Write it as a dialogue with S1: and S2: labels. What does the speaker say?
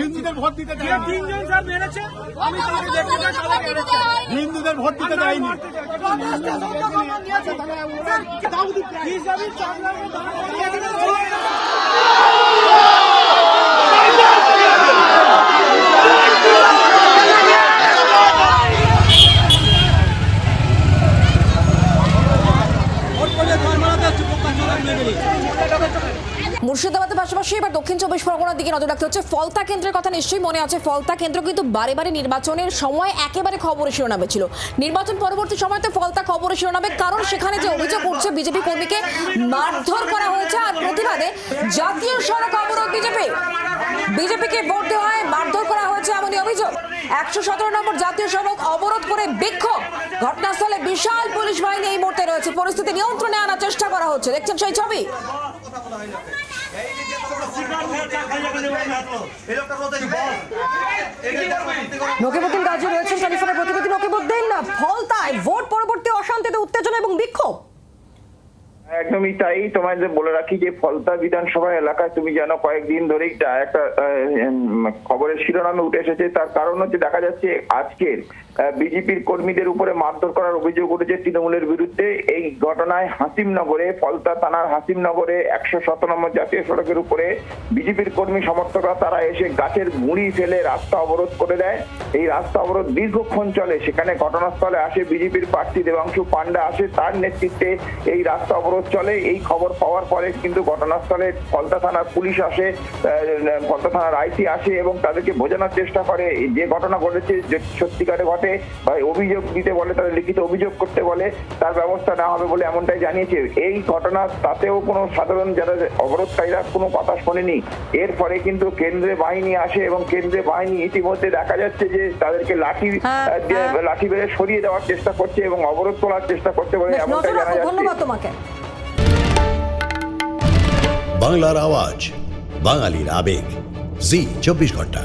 S1: হিন্দুদের ভোট দিতে চাই, হিন্দুদের ভোট দিতে চাইনি।
S2: মুর্শিদাবাদের পাশাপাশি এবার দক্ষিণ চব্বিশ পরগনার দিকে নজর রাখতে হচ্ছে। ফলতা কেন্দ্রের কথা নিশ্চয়ই মনে আছে। ফলতা কেন্দ্র কিন্তু বারে বারে নির্বাচনের সময় একেবারে খবরের শিরোনামে ছিল। নির্বাচন পরবর্তী সময়তে ফলতা খবরের শিরোনামে, কারণ সেখানে যে অভিযোগ উঠছে বিজেপি কর্মীকে মারধর করা হয়েছে আর প্রতিবাদে জাতীয় সড়ক অবরোধ। বিজেপিকে ভোট দেওয়ায় মারধর করা হয়েছে এমনই অভিযোগ। 117 নম্বর জাতীয় সড়ক অবরোধ করে বিক্ষোভ। ঘটনাস্থলে বিশাল পুলিশ বাহিনী এই মুহূর্তে রয়েছে। পরিস্থিতি নিয়ন্ত্রণে আনার চেষ্টা করা হচ্ছে। দেখছেন সেই ছবি। নকিবুদ্দিন গাজী রয়েছেন টেলিফোনে প্রতিনিধি। নকিবুদ্দিন, ফলতায় ভোট পরবর্তী অশান্তিতে উত্তেজনা এবং বিক্ষোভ।
S3: একদমই তাই। তোমাদের বলে রাখি যে ফলতা বিধানসভা এলাকায় তুমি জানো কয়েকদিন ধরেই একটা খবরের শিরোনামে উঠে এসেছে। তার কারণ হচ্ছে দেখা যাচ্ছে আজকের বিজেপির কর্মীদের উপরে মারধর করার অভিযোগ উঠেছে তৃণমূলের বিরুদ্ধে। এই ঘটনায় হাসিমনগরে, ফলতা থানার হাসিমনগরে 117 নম্বর জাতীয় সড়কের উপরে বিজেপির কর্মী সমর্থকরা তারা এসে গাছের গুঁড়ি ফেলে রাস্তা অবরোধ করে দেয়। এই রাস্তা অবরোধ দীর্ঘক্ষণ চলে। সেখানে ঘটনাস্থলে আসে বিজেপির প্রার্থী দেবাংশু পান্ডা, আসে তার নেতৃত্বে এই রাস্তা অবরোধ চলে। এই খবর পাওয়ার পরে কিন্তু ঘটনাস্থলে ফলতা থানার পুলিশ আসে, ফলতা থানার আইসি আসে এবং তাদেরকে বোঝানোর চেষ্টা করে যে ঘটনা ঘটেছে সত্যিকারে ঘটে বা অভিযোগ দিতে বলে, তাদের লিখিত অভিযোগ করতে বলে, তার ব্যবস্থা নেওয়া হবে বলে এমনটাই জানিয়েছে। এই ঘটনা তাতেও কোনো সাধারণ যারা অবরোধকারীরা কোনো কথা শোনেনি। এরপরে কিন্তু কেন্দ্রীয় বাহিনী আসে এবং কেন্দ্রীয় বাহিনী ইতিমধ্যে দেখা যাচ্ছে যে তাদেরকে লাঠি বেড়ে সরিয়ে দেওয়ার চেষ্টা করছে এবং অবরোধ তোলার চেষ্টা করছে বলে এমনটাই জানা যাচ্ছে।
S2: ধন্যবাদ তোমাকে।
S4: বাংলার আওয়াজ, বাঙালির আবেগ, জি 24 ঘন্টা।